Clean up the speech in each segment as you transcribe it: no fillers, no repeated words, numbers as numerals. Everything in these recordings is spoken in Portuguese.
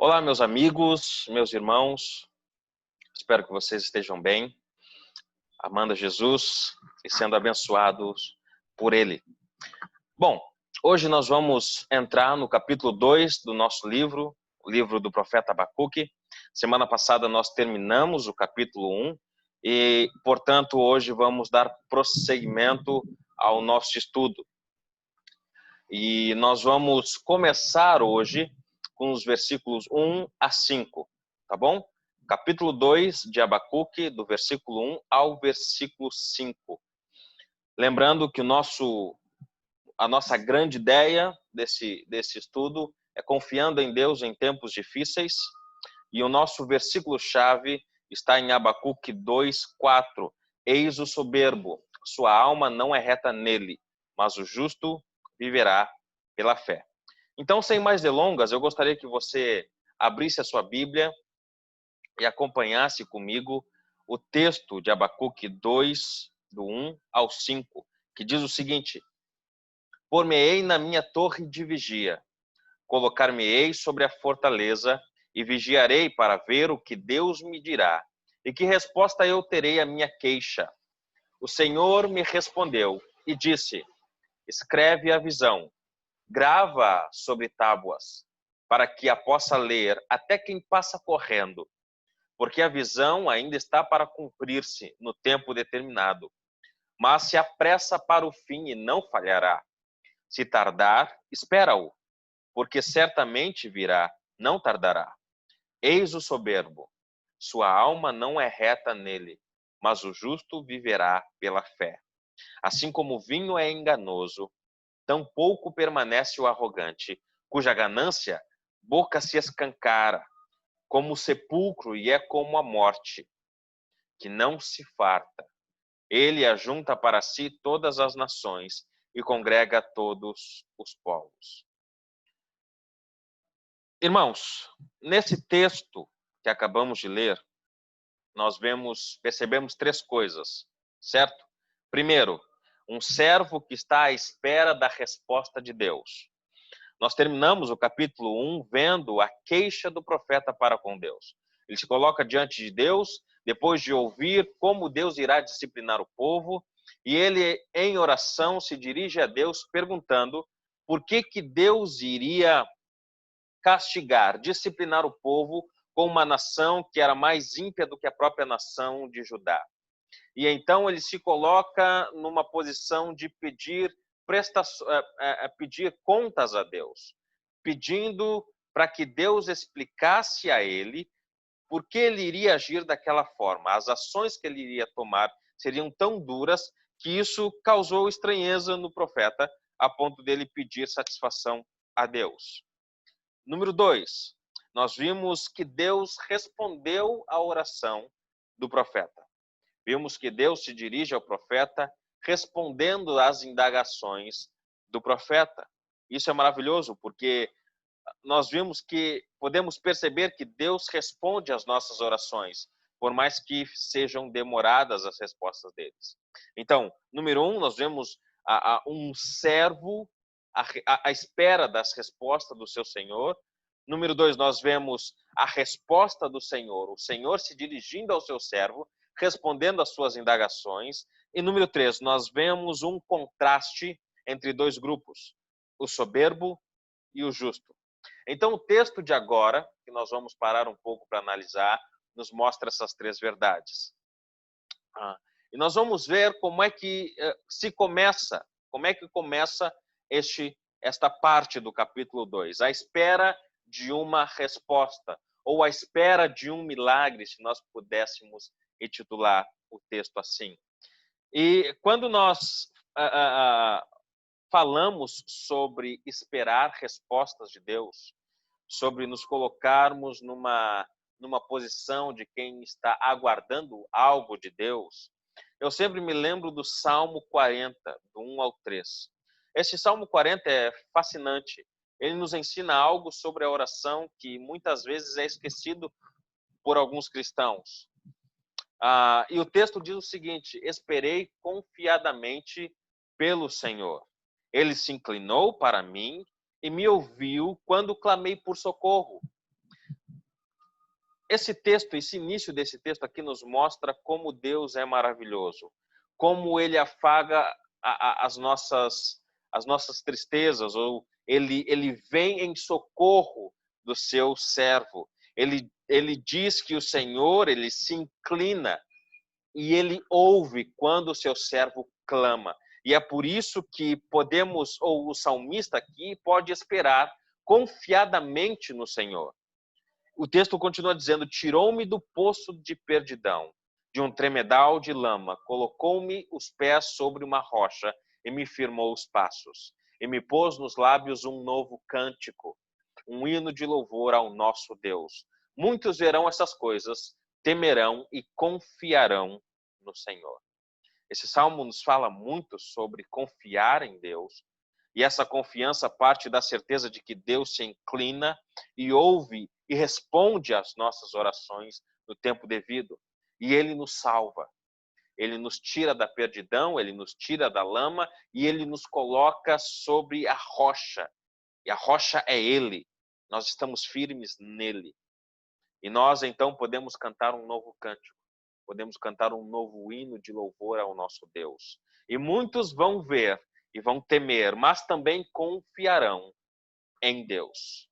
Olá, meus amigos, meus irmãos, espero que vocês estejam bem, amando Jesus e sendo abençoados por Ele. Bom, hoje nós vamos entrar no capítulo 2 do nosso livro, o livro do profeta Abacuque. Semana passada nós terminamos o capítulo 1 e, portanto, hoje vamos dar prosseguimento ao nosso estudo. E nós vamos começar hoje com os versículos 1 a 5, tá bom? Capítulo 2 de Abacuque, do versículo 1 ao versículo 5. Lembrando que a nossa grande ideia desse estudo é confiando em Deus em tempos difíceis, e o nosso versículo-chave está em Abacuque 2:4. Eis o soberbo, sua alma não é reta nele, mas o justo viverá pela fé. Então, sem mais delongas, eu gostaria que você abrisse a sua Bíblia e acompanhasse comigo o texto de Abacuque 2, do 1 ao 5, que diz o seguinte: Por-me-ei na minha torre de vigia, colocar-me-ei sobre a fortaleza e vigiarei para ver o que Deus me dirá e que resposta eu terei à minha queixa. O Senhor me respondeu e disse: Escreve a visão, grava sobre tábuas, para que a possa ler até quem passa correndo, porque a visão ainda está para cumprir-se no tempo determinado, mas se apressa para o fim e não falhará. Se tardar, espera-o, porque certamente virá, não tardará. Eis o soberbo, sua alma não é reta nele, mas o justo viverá pela fé. Assim como o vinho é enganoso, tão pouco permanece o arrogante, cuja ganância boca se escancara, como o sepulcro e é como a morte, que não se farta. Ele ajunta para si todas as nações e congrega todos os povos. Irmãos, nesse texto que acabamos de ler, nós percebemos três coisas, certo? Primeiro, um servo que está à espera da resposta de Deus. Nós terminamos o capítulo 1 vendo a queixa do profeta para com Deus. Ele se coloca diante de Deus, depois de ouvir como Deus irá disciplinar o povo, e ele, em oração, se dirige a Deus perguntando por que Deus iria castigar, disciplinar o povo com uma nação que era mais ímpia do que a própria nação de Judá. E então ele se coloca numa posição de pedir contas a Deus, pedindo para que Deus explicasse a ele por que ele iria agir daquela forma. As ações que ele iria tomar seriam tão duras que isso causou estranheza no profeta, a ponto dele pedir satisfação a Deus. Número 2, nós vimos que Deus respondeu à oração do profeta. Vimos que Deus se dirige ao profeta respondendo às indagações do profeta. Isso é maravilhoso, porque nós vimos que podemos perceber que Deus responde às nossas orações, por mais que sejam demoradas as respostas deles. Então, número 1, nós vemos um servo à espera das respostas do seu Senhor. Número 2, nós vemos a resposta do Senhor, o Senhor se dirigindo ao seu servo, respondendo às suas indagações. E número 3, nós vemos um contraste entre dois grupos, o soberbo e o justo. Então, o texto de agora, que nós vamos parar um pouco para analisar, nos mostra essas três verdades. E nós vamos ver como é que começa esta parte do capítulo 2, a espera de uma resposta, ou a espera de um milagre, se nós pudéssemos intitular o texto assim. E quando nós falamos sobre esperar respostas de Deus, sobre nos colocarmos numa posição de quem está aguardando algo de Deus, eu sempre me lembro do Salmo 40, do 1 ao 3. Esse Salmo 40 é fascinante. Ele nos ensina algo sobre a oração que muitas vezes é esquecido por alguns cristãos. E o texto diz o seguinte: esperei confiadamente pelo Senhor. Ele se inclinou para mim e me ouviu quando clamei por socorro. esse texto, esse início desse texto aqui nos mostra como Deus é maravilhoso, como Ele afaga as nossas tristezas, ou Ele vem em socorro do seu servo. Ele diz que o Senhor, Ele se inclina e Ele ouve quando o seu servo clama. E é por isso que podemos, ou o salmista aqui pode esperar confiadamente no Senhor. O texto continua dizendo: tirou-me do poço de perdidão, de um tremedal de lama, colocou-me os pés sobre uma rocha e me firmou os passos. E me pôs nos lábios um novo cântico, um hino de louvor ao nosso Deus. Muitos verão essas coisas, temerão e confiarão no Senhor. Esse salmo nos fala muito sobre confiar em Deus, e essa confiança parte da certeza de que Deus se inclina e ouve e responde às nossas orações no tempo devido. E Ele nos salva. Ele nos tira da perdidão, Ele nos tira da lama e Ele nos coloca sobre a rocha. E a rocha é Ele. Nós estamos firmes nele. E nós, então, podemos cantar um novo cântico. Podemos cantar um novo hino de louvor ao nosso Deus. E muitos vão ver e vão temer, mas também confiarão em Deus.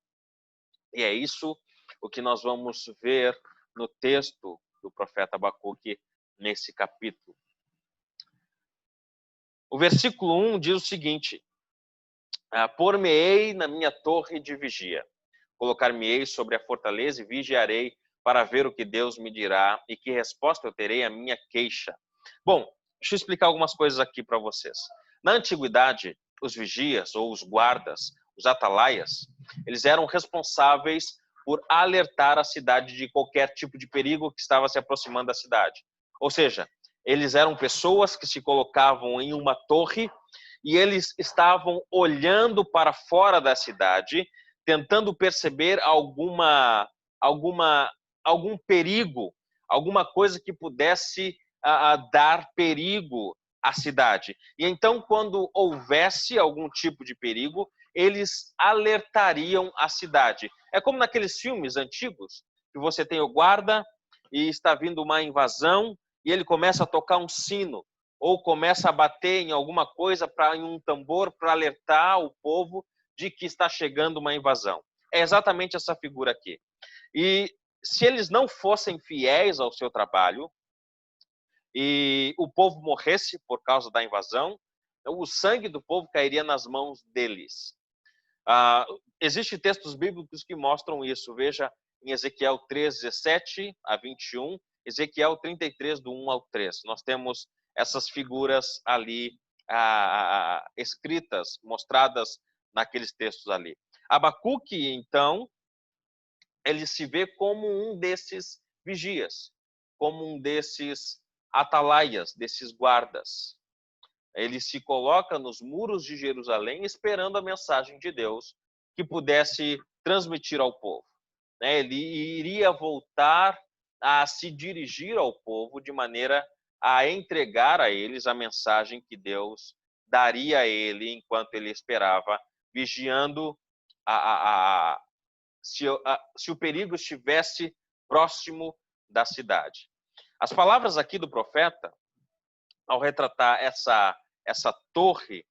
E é isso o que nós vamos ver no texto do profeta Abacuque nesse capítulo. O versículo 1 diz o seguinte: por-me-ei na minha torre de vigia, colocar-me-ei sobre a fortaleza e vigiarei para ver o que Deus me dirá e que resposta eu terei à minha queixa. Bom, deixa eu explicar algumas coisas aqui para vocês. Na antiguidade, os vigias ou os guardas, os atalaias, eles eram responsáveis por alertar a cidade de qualquer tipo de perigo que estava se aproximando da cidade. Ou seja, eles eram pessoas que se colocavam em uma torre e eles estavam olhando para fora da cidade, tentando perceber algum perigo, alguma coisa que pudesse dar perigo à cidade. E então, quando houvesse algum tipo de perigo, eles alertariam a cidade. É como naqueles filmes antigos, que você tem o guarda e está vindo uma invasão e ele começa a tocar um sino ou começa a bater em alguma coisa, em um tambor, para alertar o povo de que está chegando uma invasão. É exatamente essa figura aqui. E se eles não fossem fiéis ao seu trabalho e o povo morresse por causa da invasão, o sangue do povo cairia nas mãos deles. Existem textos bíblicos que mostram isso. Veja em Ezequiel 3, 17 a 21, Ezequiel 33, do 1 ao 3. Nós temos essas figuras ali escritas, mostradas naqueles textos ali. Abacuque, então, ele se vê como um desses vigias, como um desses atalaias, desses guardas. Ele se coloca nos muros de Jerusalém esperando a mensagem de Deus que pudesse transmitir ao povo. Ele iria voltar a se dirigir ao povo de maneira a entregar a eles a mensagem que Deus daria a ele enquanto ele esperava, vigiando se o perigo estivesse próximo da cidade. As palavras aqui do profeta, ao retratar essa torre,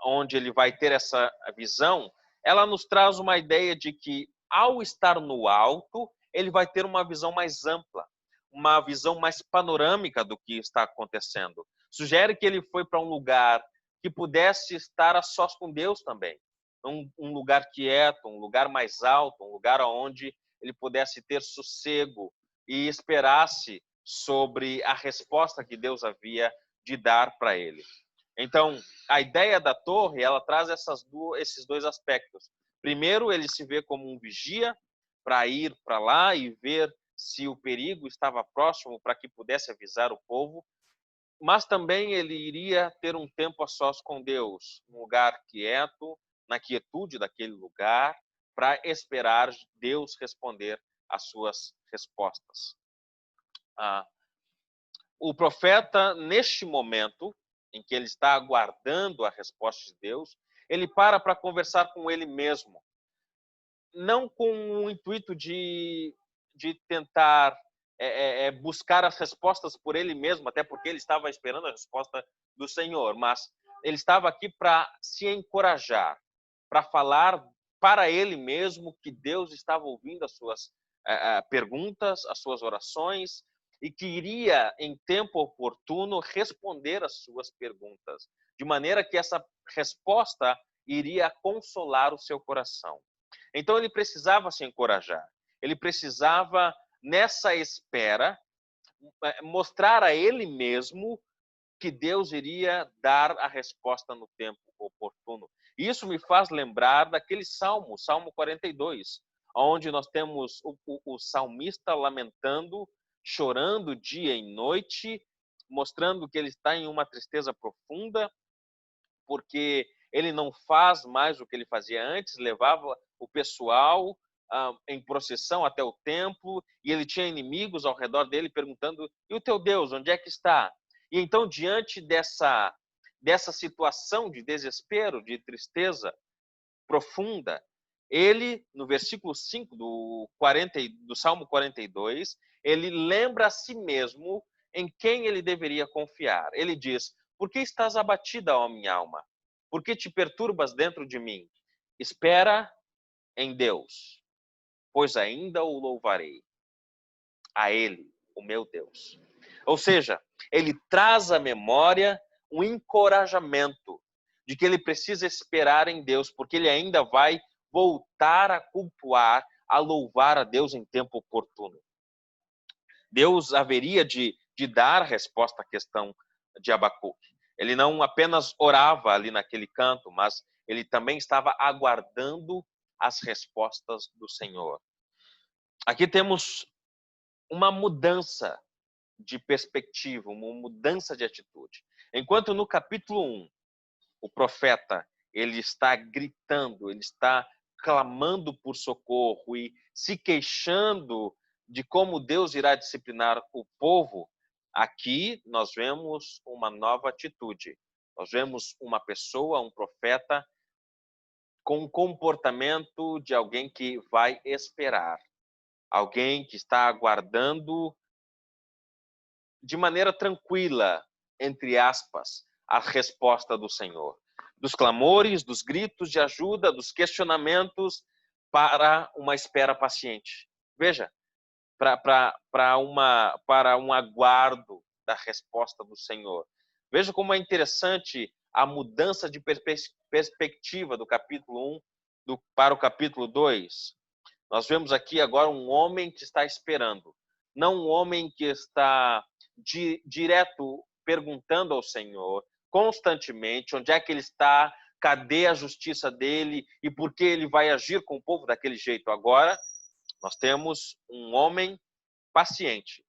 onde ele vai ter essa visão, ela nos traz uma ideia de que, ao estar no alto, ele vai ter uma visão mais ampla, uma visão mais panorâmica do que está acontecendo. Sugere que ele foi para um lugar que pudesse estar a sós com Deus também. Um lugar quieto, um lugar mais alto, um lugar onde ele pudesse ter sossego e esperasse sobre a resposta que Deus havia de dar para ele. Então, a ideia da torre, ela traz esses dois aspectos. Primeiro, ele se vê como um vigia para ir para lá e ver se o perigo estava próximo para que pudesse avisar o povo, mas também ele iria ter um tempo a sós com Deus, um lugar quieto, na quietude daquele lugar, para esperar Deus responder às suas respostas. O profeta, neste momento em que ele está aguardando a resposta de Deus, ele para conversar com ele mesmo, não com o intuito de de tentar buscar as respostas por ele mesmo, até porque ele estava esperando a resposta do Senhor, mas ele estava aqui para se encorajar, para falar para ele mesmo que Deus estava ouvindo as suas perguntas, as suas orações, e que iria, em tempo oportuno, responder às suas perguntas, de maneira que essa resposta iria consolar o seu coração. Então ele precisava se encorajar, ele precisava, nessa espera, mostrar a ele mesmo que Deus iria dar a resposta no tempo oportuno. Isso me faz lembrar daquele Salmo 42, onde nós temos o salmista lamentando, chorando dia e noite, mostrando que ele está em uma tristeza profunda, porque ele não faz mais o que ele fazia antes, levava o pessoal em procissão até o templo, e ele tinha inimigos ao redor dele perguntando: e o teu Deus, onde é que está? E então, diante dessa situação de desespero, de tristeza profunda, ele, no versículo 5 do Salmo 42, ele lembra a si mesmo em quem ele deveria confiar. Ele diz: por que estás abatida, ó minha alma? Por que te perturbas dentro de mim? Espera em Deus, pois ainda o louvarei, a Ele, o meu Deus. Ou seja, ele traz à memória um encorajamento de que ele precisa esperar em Deus, porque ele ainda vai voltar a cultuar, a louvar a Deus em tempo oportuno. Deus haveria de dar resposta à questão de Abacuque. Ele não apenas orava ali naquele canto, mas ele também estava aguardando as respostas do Senhor. Aqui temos uma mudança de perspectiva, uma mudança de atitude. Enquanto no capítulo 1, o profeta, ele está gritando, ele está clamando por socorro e se queixando de como Deus irá disciplinar o povo, aqui nós vemos uma nova atitude. Nós vemos uma pessoa, um profeta, com um comportamento de alguém que vai esperar, alguém que está aguardando de maneira tranquila, entre aspas, a resposta do Senhor. Dos clamores, dos gritos de ajuda, dos questionamentos, para uma espera paciente. Veja, para um aguardo da resposta do Senhor. Veja como é interessante a mudança de perspectiva do capítulo 1 para o capítulo 2. Nós vemos aqui agora um homem que está esperando, não um homem que está direto perguntando ao Senhor constantemente onde é que ele está, cadê a justiça dele e por que ele vai agir com o povo daquele jeito. Agora, nós temos um homem paciente,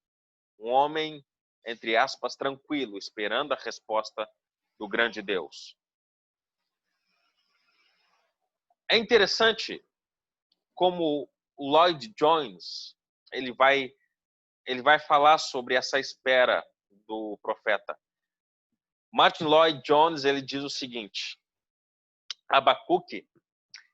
um homem, entre aspas, tranquilo, esperando a resposta do grande Deus. É interessante como Lloyd Jones, ele vai falar sobre essa espera do profeta. Martin Lloyd Jones, ele diz o seguinte: Abacuque,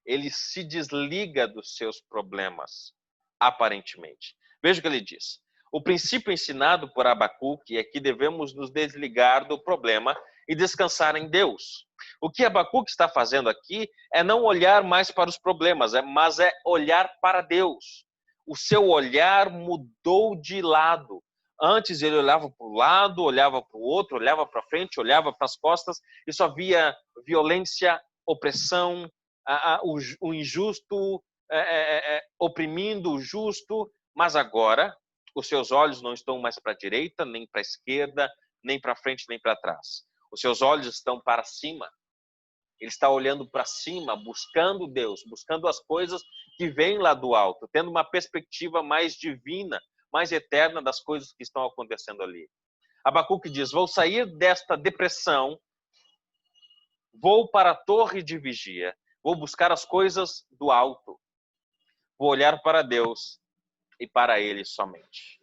ele se desliga dos seus problemas, aparentemente. Veja o que ele diz. O princípio ensinado por Abacuque é que devemos nos desligar do problema e descansar em Deus. O que Abacuque está fazendo aqui é não olhar mais para os problemas, mas é olhar para Deus. O seu olhar mudou de lado. Antes ele olhava para o lado, olhava para o outro, olhava para frente, olhava para as costas e só via violência, opressão, o injusto oprimindo o justo, mas agora os seus olhos não estão mais para a direita, nem para a esquerda, nem para frente, nem para trás. Os seus olhos estão para cima. Ele está olhando para cima, buscando Deus, buscando as coisas que vêm lá do alto, tendo uma perspectiva mais divina, mais eterna das coisas que estão acontecendo ali. Abacuque diz: vou sair desta depressão, vou para a torre de vigia, vou buscar as coisas do alto, vou olhar para Deus e para Ele somente.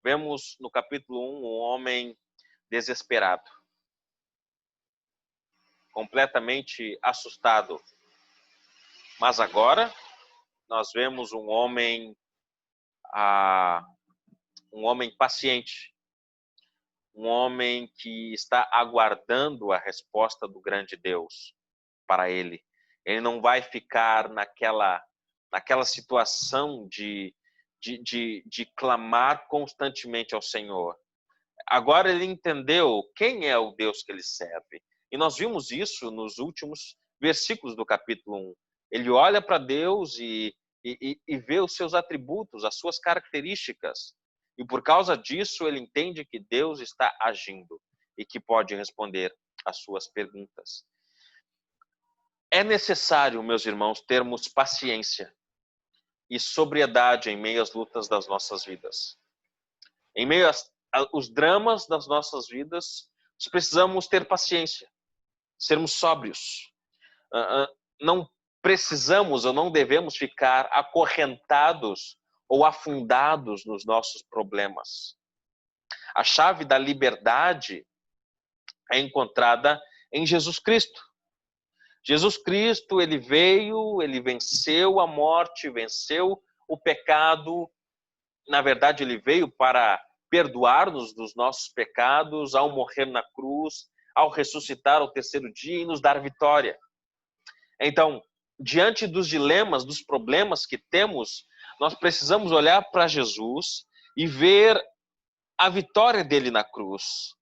Vemos no capítulo 1 um homem desesperado, completamente assustado, Mas agora nós vemos um homem paciente, um homem que está aguardando a resposta do grande Deus para ele. Ele não vai ficar naquela situação de clamar constantemente ao Senhor. Agora ele entendeu quem é o Deus que ele serve. E nós vimos isso nos últimos versículos do capítulo 1. Ele olha para Deus e vê os seus atributos, as suas características. E por causa disso ele entende que Deus está agindo e que pode responder às suas perguntas. É necessário, meus irmãos, termos paciência e sobriedade em meio às lutas das nossas vidas. Em meio aos dramas das nossas vidas, nós precisamos ter paciência, sermos sóbrios. Não precisamos ou não devemos ficar acorrentados ou afundados nos nossos problemas. A chave da liberdade é encontrada em Jesus Cristo. Jesus Cristo, ele veio, ele venceu a morte, venceu o pecado. Na verdade, ele veio para perdoar-nos dos nossos pecados ao morrer na cruz, ao ressuscitar ao terceiro dia e nos dar vitória. Então, diante dos dilemas, dos problemas que temos, nós precisamos olhar para Jesus e ver a vitória dele na cruz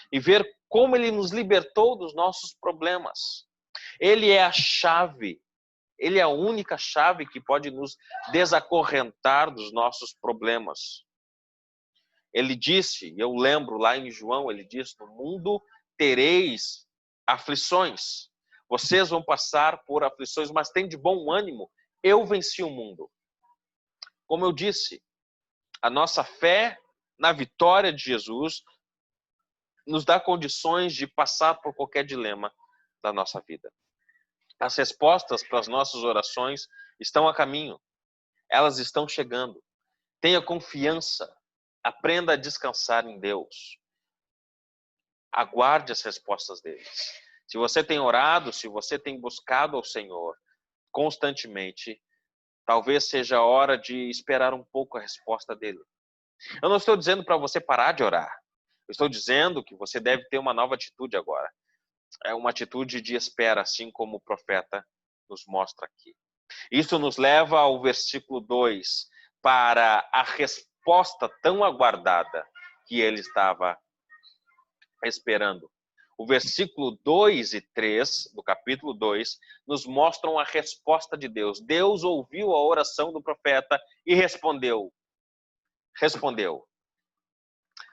e ver como ele nos libertou dos nossos problemas. Ele é a chave, ele é a única chave que pode nos desacorrentar dos nossos problemas. Ele disse, eu lembro lá em João, ele disse, no mundo tereis aflições. Vocês vão passar por aflições, mas tem de bom ânimo. Eu venci o mundo. Como eu disse, a nossa fé na vitória de Jesus nos dá condições de passar por qualquer dilema da nossa vida. As respostas para as nossas orações estão a caminho. Elas estão chegando. Tenha confiança. Aprenda a descansar em Deus. Aguarde as respostas deles. Se você tem orado, se você tem buscado ao Senhor constantemente, talvez seja a hora de esperar um pouco a resposta dele. Eu não estou dizendo para você parar de orar. Eu estou dizendo que você deve ter uma nova atitude agora. É uma atitude de espera, assim como o profeta nos mostra aqui. Isso nos leva ao versículo 2, para a resposta tão aguardada que ele estava esperando. O versículo 2 e 3 do capítulo 2 nos mostram a resposta de Deus. Deus ouviu a oração do profeta e respondeu.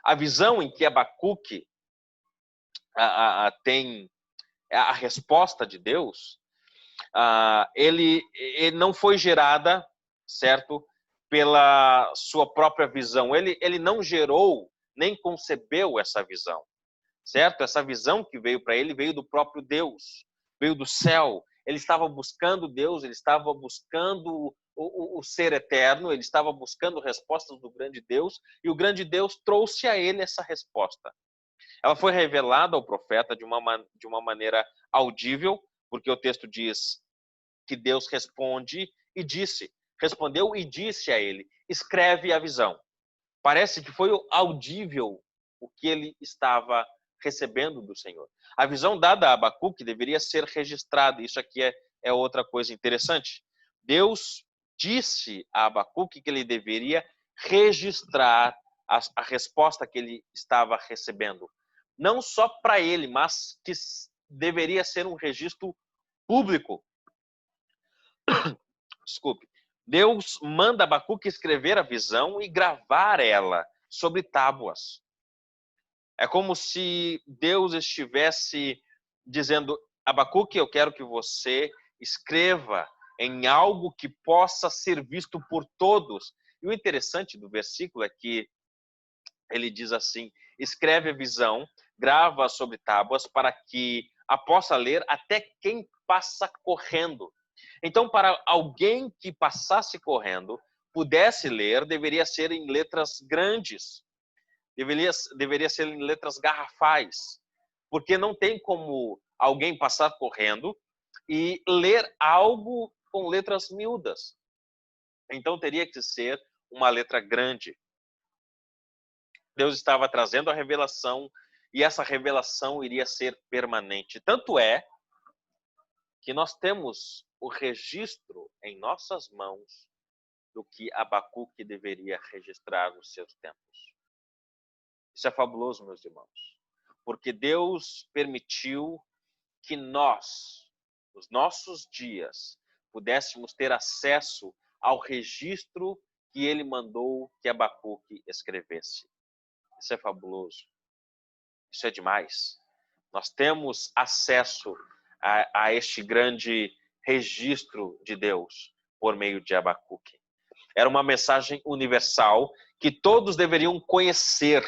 A visão em que Abacuque tem a resposta de Deus, ele não foi gerada, certo, pela sua própria visão. Ele não gerou nem concebeu essa visão, certo? Essa visão que veio para ele veio do próprio Deus, veio do céu. Ele estava buscando Deus, ele estava buscando o ser eterno, ele estava buscando respostas do grande Deus, e o grande Deus trouxe a ele essa resposta. Ela foi revelada ao profeta de uma maneira audível, porque o texto diz que Deus respondeu e disse a ele, escreve a visão. Parece que foi audível o que ele estava recebendo do Senhor. A visão dada a Abacuque deveria ser registrada. Isso aqui é outra coisa interessante. Deus disse a Abacuque que ele deveria registrar a resposta que ele estava recebendo. Não só para ele, mas que deveria ser um registro público. Desculpe. Deus manda Abacuque escrever a visão e gravar ela sobre tábuas. É como se Deus estivesse dizendo, Abacuque, eu quero que você escreva em algo que possa ser visto por todos. E o interessante do versículo é que ele diz assim, escreve a visão, grava sobre tábuas para que a possa ler até quem passa correndo. Então, para alguém que passasse correndo, pudesse ler, deveria ser em letras grandes. Deveria ser em letras garrafais. Porque não tem como alguém passar correndo e ler algo com letras miúdas. Então teria que ser uma letra grande. Deus estava trazendo a revelação e essa revelação iria ser permanente. Tanto é que nós temos o registro em nossas mãos do que Abacuque deveria registrar nos seus tempos. Isso é fabuloso, meus irmãos, porque Deus permitiu que nós, nos nossos dias, pudéssemos ter acesso ao registro que ele mandou que Abacuque escrevesse. Isso é fabuloso. Isso é demais. Nós temos acesso a este grande registro de Deus por meio de Abacuque. Era uma mensagem universal que todos deveriam conhecer.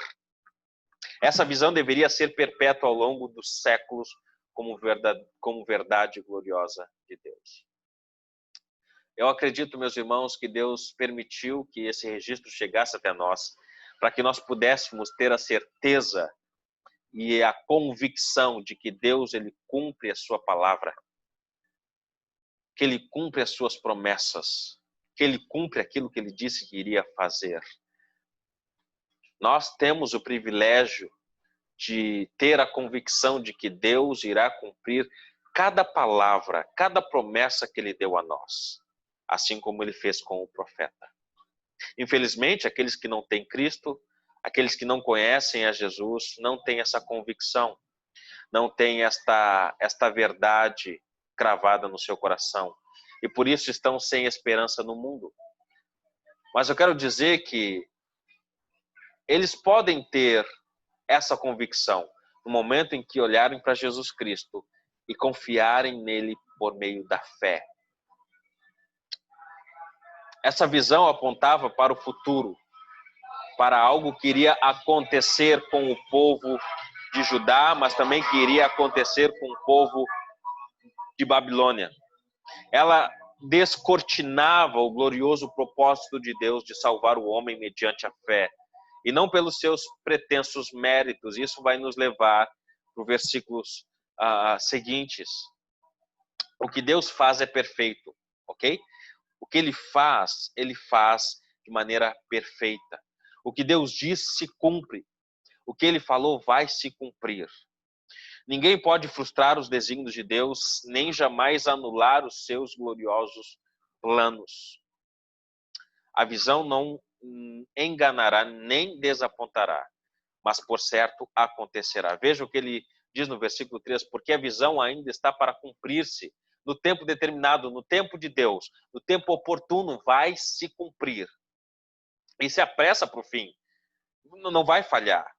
Essa visão deveria ser perpétua ao longo dos séculos como verdade gloriosa de Deus. Eu acredito, meus irmãos, que Deus permitiu que esse registro chegasse até nós, para que nós pudéssemos ter a certeza e a convicção de que Deus ele cumpre a sua palavra, que ele cumpre as suas promessas, que ele cumpre aquilo que ele disse que iria fazer. Nós temos o privilégio de ter a convicção de que Deus irá cumprir cada palavra, cada promessa que ele deu a nós, assim como ele fez com o profeta. Infelizmente, aqueles que não têm Cristo, aqueles que não conhecem a Jesus, não têm essa convicção, não têm esta verdade cravada no seu coração, e por isso estão sem esperança no mundo. Mas eu quero dizer que eles podem ter essa convicção no momento em que olharem para Jesus Cristo e confiarem nele por meio da fé. Essa visão apontava para o futuro, para algo que iria acontecer com o povo de Judá, mas também que iria acontecer com o povo de Babilônia. Ela descortinava o glorioso propósito de Deus de salvar o homem mediante a fé, e não pelos seus pretensos méritos. Isso vai nos levar para os versículos seguintes. O que Deus faz é perfeito, ok? O que ele faz de maneira perfeita. O que Deus diz se cumpre. O que ele falou vai se cumprir. Ninguém pode frustrar os desígnios de Deus, nem jamais anular os seus gloriosos planos. A visão não enganará nem desapontará, mas por certo acontecerá. Veja o que ele diz no versículo 3, porque a visão ainda está para cumprir-se no tempo determinado, no tempo de Deus, no tempo oportuno vai se cumprir. E se apressa para o fim, não vai falhar.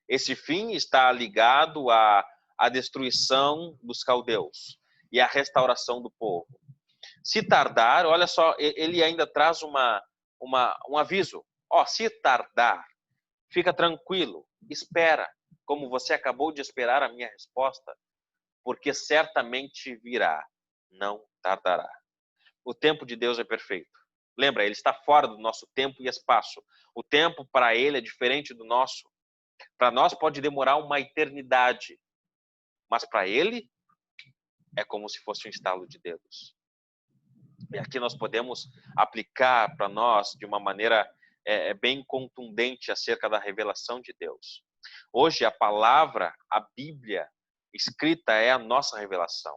Esse fim está ligado à destruição dos caldeus e à restauração do povo. Se tardar, olha só, ele ainda traz um aviso. Se tardar, fica tranquilo, espera, como você acabou de esperar a minha resposta, porque certamente virá, não tardará. O tempo de Deus é perfeito. Lembra, ele está fora do nosso tempo e espaço. O tempo para ele é diferente do nosso. Para nós pode demorar uma eternidade, mas para ele é como se fosse um estalo de dedos. E aqui nós podemos aplicar para nós de uma maneira bem contundente acerca da revelação de Deus. Hoje a palavra, a Bíblia escrita é a nossa revelação.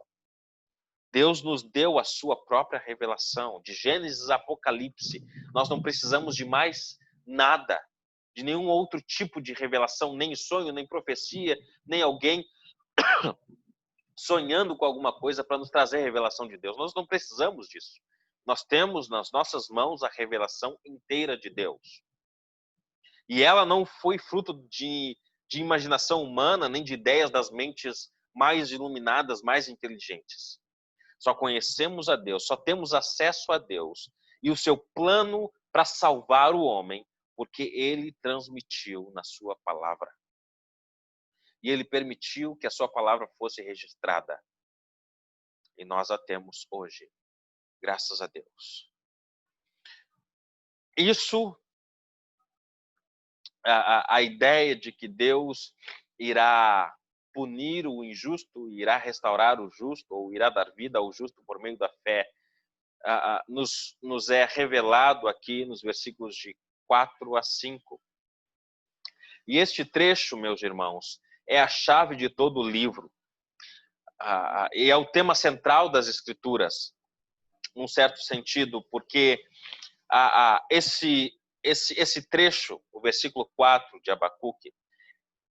Deus nos deu a sua própria revelação, de Gênesis a Apocalipse. Nós não precisamos de mais nada, de nenhum outro tipo de revelação, nem sonho, nem profecia, nem alguém sonhando com alguma coisa para nos trazer a revelação de Deus. Nós não precisamos disso. Nós temos nas nossas mãos a revelação inteira de Deus. E ela não foi fruto de imaginação humana, nem de ideias das mentes mais iluminadas, mais inteligentes. Só conhecemos a Deus, só temos acesso a Deus e o seu plano para salvar o homem, porque ele transmitiu na sua palavra. E ele permitiu que a sua palavra fosse registrada. E nós a temos hoje, graças a Deus. Isso, a ideia de que Deus irá punir o injusto, irá restaurar o justo, ou irá dar vida ao justo por meio da fé, nos é revelado aqui nos versículos de 4 a 5. E este trecho, meus irmãos, é a chave de todo o livro. E é o tema central das Escrituras, num certo sentido, porque esse trecho, o versículo 4 de Abacuque,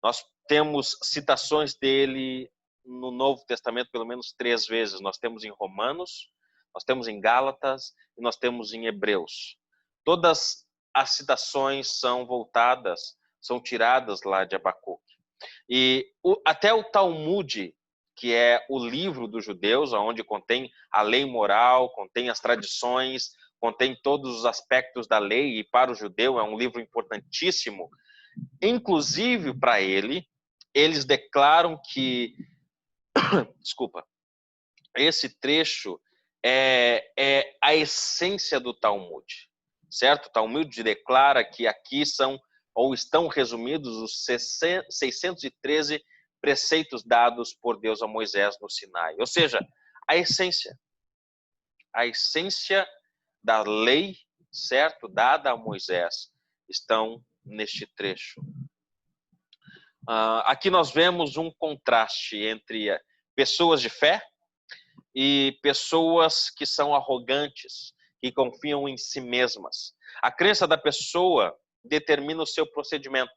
nós temos citações dele no Novo Testamento pelo menos 3 vezes. Nós temos em Romanos, nós temos em Gálatas e nós temos em Hebreus. Todas as citações são voltadas, são tiradas lá de Abacuque. E até o Talmud, que é o livro dos judeus, onde contém a lei moral, contém as tradições, contém todos os aspectos da lei, e para o judeu é um livro importantíssimo. Inclusive para eles declaram que, desculpa, esse trecho é a essência do Talmud, certo? O Talmud declara que aqui são ou estão resumidos os 613 preceitos dados por Deus a Moisés no Sinai. Ou seja, a essência da lei, certo, dada a Moisés, estão neste trecho. Aqui nós vemos um contraste entre pessoas de fé e pessoas que são arrogantes, que confiam em si mesmas. A crença da pessoa determina o seu procedimento.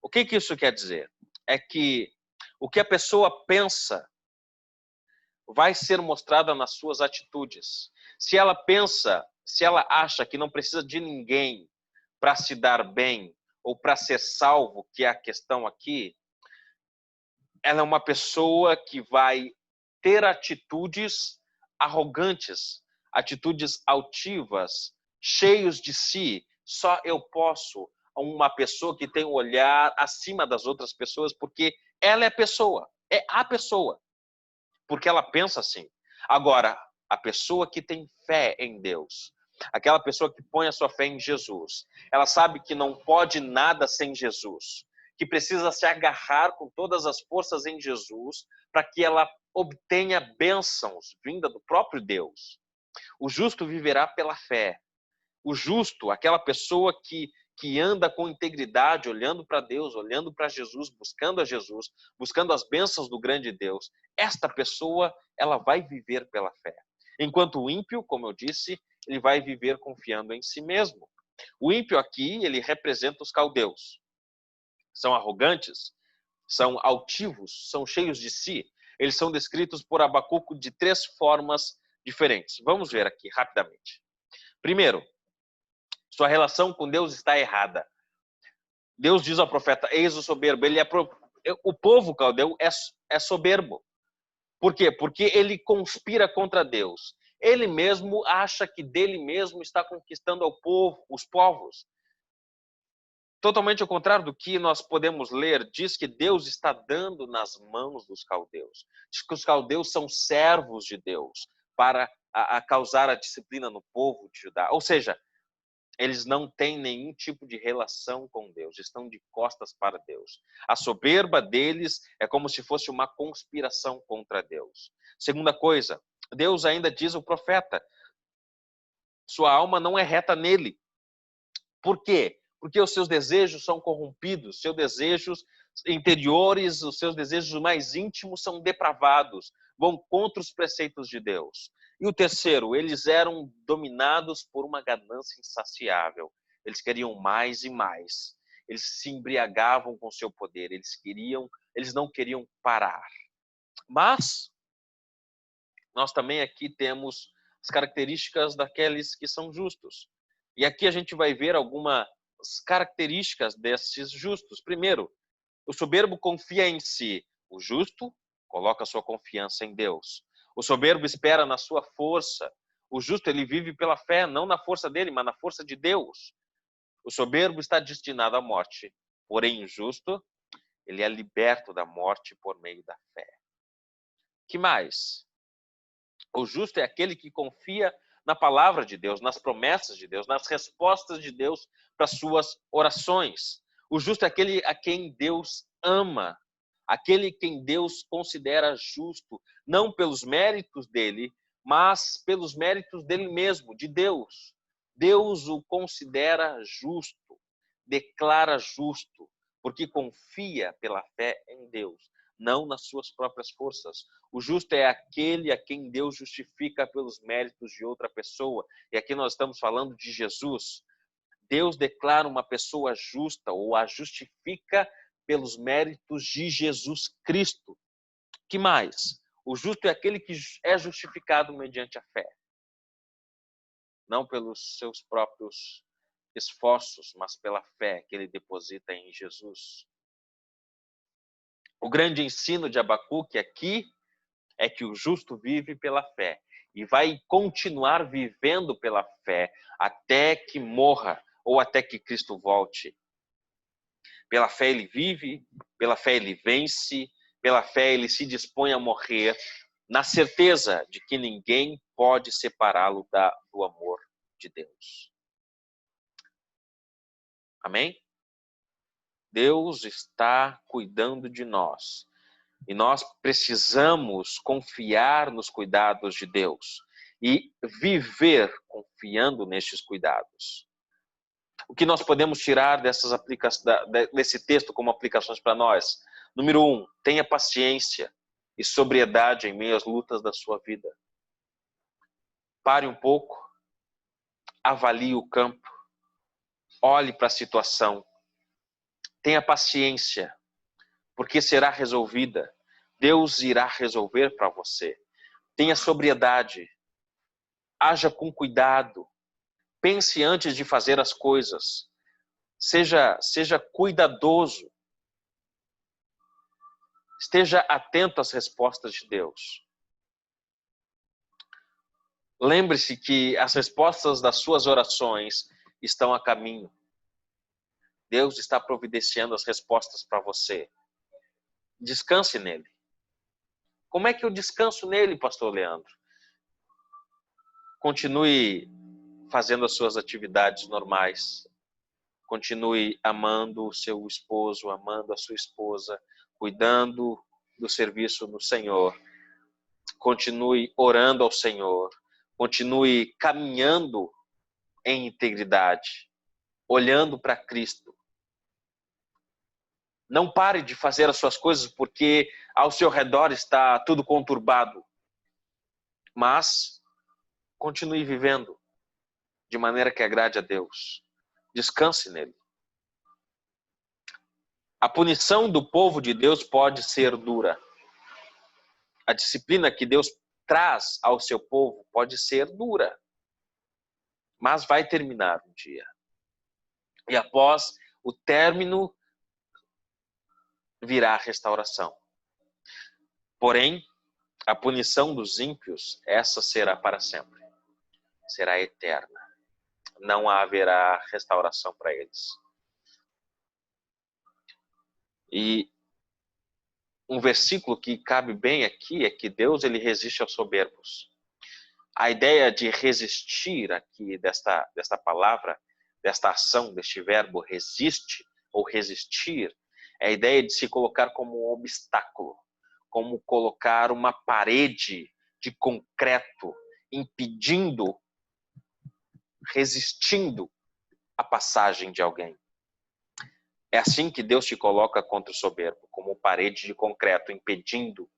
O que isso quer dizer? É que o que a pessoa pensa vai ser mostrada nas suas atitudes. Se ela acha que não precisa de ninguém para se dar bem ou para ser salvo, que é a questão aqui, ela é uma pessoa que vai ter atitudes arrogantes, atitudes altivas, cheios de si. Só eu posso. Uma pessoa que tem um olhar acima das outras pessoas, porque ela é a pessoa, porque ela pensa assim. Agora, a pessoa que tem fé em Deus, aquela pessoa que põe a sua fé em Jesus, ela sabe que não pode nada sem Jesus, que precisa se agarrar com todas as forças em Jesus para que ela obtenha bênçãos vinda do próprio Deus. O justo viverá pela fé. O justo, aquela pessoa que anda com integridade, olhando para Deus, olhando para Jesus, buscando a Jesus, buscando as bênçãos do grande Deus, esta pessoa, ela vai viver pela fé. Enquanto o ímpio, como eu disse, ele vai viver confiando em si mesmo. O ímpio aqui, ele representa os caldeus. São arrogantes, são altivos, são cheios de si. Eles são descritos por Abacuque de 3 formas diferentes. Vamos ver aqui rapidamente. Primeiro, sua relação com Deus está errada. Deus diz ao profeta, eis o soberbo. O povo caldeu é soberbo. Por quê? Porque ele conspira contra Deus. Ele mesmo acha que dele mesmo está conquistando os povos. Totalmente ao contrário do que nós podemos ler, diz que Deus está dando nas mãos dos caldeus. Diz que os caldeus são servos de Deus para causar a disciplina no povo de Judá. Ou seja, eles não têm nenhum tipo de relação com Deus, estão de costas para Deus. A soberba deles é como se fosse uma conspiração contra Deus. Segunda coisa, Deus ainda diz ao profeta, sua alma não é reta nele. Por quê? Porque os seus desejos são corrompidos, seus desejos interiores, os seus desejos mais íntimos são depravados, vão contra os preceitos de Deus. E o terceiro, eles eram dominados por uma ganância insaciável. Eles mais e mais. Eles se embriagavam com seu poder, eles não queriam parar. Mas nós também aqui temos as características daqueles que são justos. E aqui a gente vai ver algumas características desses justos. Primeiro, o soberbo confia em si. O justo coloca sua confiança em Deus. O soberbo espera na sua força. O justo, ele vive pela fé, não na força dele, mas na força de Deus. O soberbo está destinado à morte. Porém, o justo, ele é liberto da morte por meio da fé. Que mais? O justo é aquele que confia na palavra de Deus, nas promessas de Deus, nas respostas de Deus para suas orações. O justo é aquele a quem Deus ama, aquele quem Deus considera justo, não pelos méritos dele, mas pelos méritos dele mesmo, de Deus. Deus o considera justo, declara justo, porque confia pela fé em Deus, não nas suas próprias forças. O justo é aquele a quem Deus justifica pelos méritos de outra pessoa. E aqui nós estamos falando de Jesus. Deus declara uma pessoa justa ou a justifica pelos méritos de Jesus Cristo. Que mais? O justo é aquele que é justificado mediante a fé. Não pelos seus próprios esforços, mas pela fé que ele deposita em Jesus. O grande ensino de Abacuque aqui é que o justo vive pela fé e vai continuar vivendo pela fé até que morra ou até que Cristo volte. Pela fé ele vive, pela fé ele vence, pela fé ele se dispõe a morrer, na certeza de que ninguém pode separá-lo do amor de Deus. Amém? Deus está cuidando de nós e nós precisamos confiar nos cuidados de Deus e viver confiando nestes cuidados. O que nós podemos tirar desse texto como aplicações para nós? Número 1, tenha paciência e sobriedade em meio às lutas da sua vida. Pare um pouco, avalie o campo, olhe para a situação, tenha paciência, porque será resolvida. Deus irá resolver para você. Tenha sobriedade, haja com cuidado, pense antes de fazer as coisas, seja cuidadoso, esteja atento às respostas de Deus. Lembre-se que as respostas das suas orações estão a caminho. Deus está providenciando as respostas para você. Descanse nele. Como é que eu descanso nele, pastor Leandro? Continue fazendo as suas atividades normais. Continue amando o seu esposo, amando a sua esposa, cuidando do serviço no Senhor. Continue orando ao Senhor. Continue caminhando em integridade, olhando para Cristo. Não pare de fazer as suas coisas porque ao seu redor está tudo conturbado. Mas continue vivendo de maneira que agrade a Deus. Descanse nele. A punição do povo de Deus pode ser dura. A disciplina que Deus traz ao seu povo pode ser dura. Mas vai terminar um dia. E após o término virá a restauração. Porém, a punição dos ímpios, essa será para sempre. Será eterna. Não haverá restauração para eles. E um versículo que cabe bem aqui é que Deus ele resiste aos soberbos. A ideia de resistir aqui desta palavra, desta ação, deste verbo resiste ou resistir, é a ideia de se colocar como um obstáculo, como colocar uma parede de concreto impedindo, resistindo a passagem de alguém. É assim que Deus te coloca contra o soberbo, como parede de concreto impedindo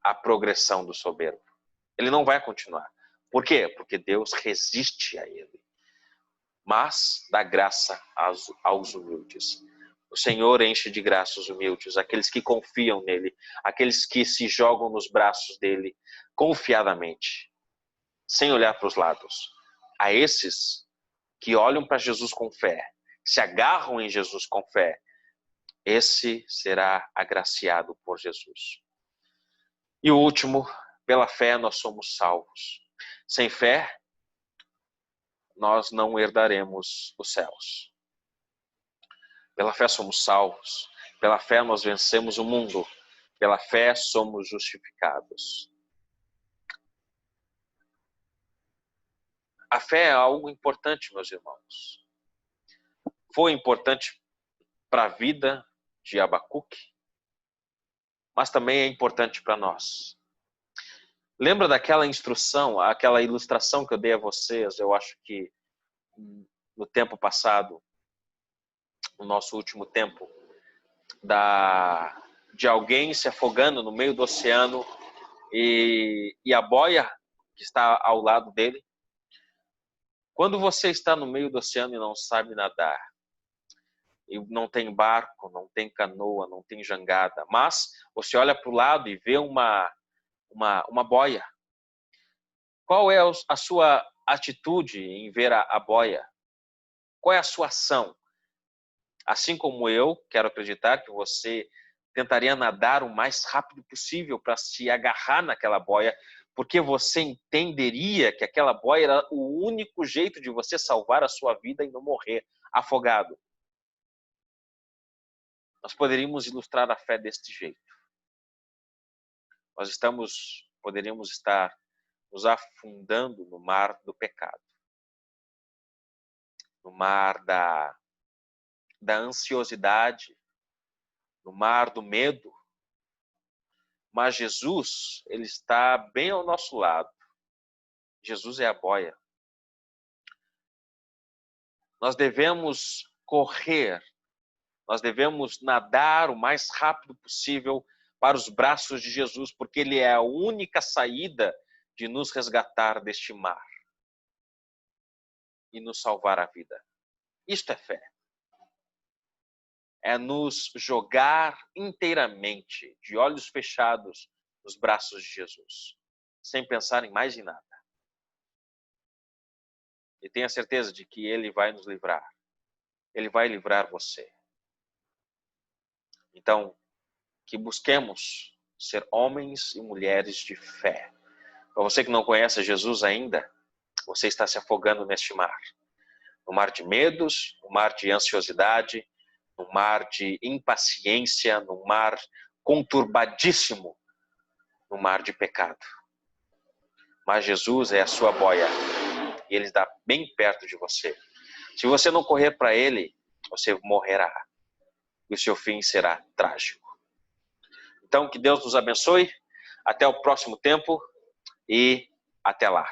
a progressão do soberbo. Ele não vai continuar. Por quê? Porque Deus resiste a ele, mas dá graça aos humildes. O Senhor enche de graça os humildes, aqueles que confiam nele, aqueles que se jogam nos braços dele confiadamente, sem olhar para os lados. A esses que olham para Jesus com fé, se agarram em Jesus com fé, esse será agraciado por Jesus. E o último, pela fé nós somos salvos. Sem fé, nós não herdaremos os céus. Pela fé somos salvos. Pela fé nós vencemos o mundo. Pela fé somos justificados. A fé é algo importante, meus irmãos. Foi importante para a vida de Abacuque, mas também é importante para nós. Lembra daquela instrução, aquela ilustração que eu dei a vocês, eu acho que no tempo passado, no nosso último tempo, de alguém se afogando no meio do oceano e a boia que está ao lado dele? Quando você está no meio do oceano e não sabe nadar, e não tem barco, não tem canoa, não tem jangada, mas você olha para o lado e vê uma boia, qual é a sua atitude em ver a boia? Qual é a sua ação? Assim como eu, quero acreditar que você tentaria nadar o mais rápido possível para se agarrar naquela boia, porque você entenderia que aquela boia era o único jeito de você salvar a sua vida e não morrer afogado. Nós poderíamos ilustrar a fé deste jeito. Poderíamos estar nos afundando no mar do pecado, no mar da ansiosidade, no mar do medo. Mas Jesus, ele está bem ao nosso lado. Jesus é a boia. Nós devemos correr, nós devemos nadar o mais rápido possível para os braços de Jesus, porque ele é a única saída de nos resgatar deste mar e nos salvar a vida. Isto é fé. É nos jogar inteiramente, de olhos fechados, nos braços de Jesus, sem pensar em mais em nada. E tenha certeza de que ele vai nos livrar. Ele vai livrar você. Então, que busquemos ser homens e mulheres de fé. Para você que não conhece Jesus ainda, você está se afogando neste mar. No mar de medos, no mar de ansiosidade, no mar de impaciência, no mar conturbadíssimo, no mar de pecado. Mas Jesus é a sua boia e ele está bem perto de você. Se você não correr para ele, você morrerá e o seu fim será trágico. Então, que Deus nos abençoe. Até o próximo tempo e até lá.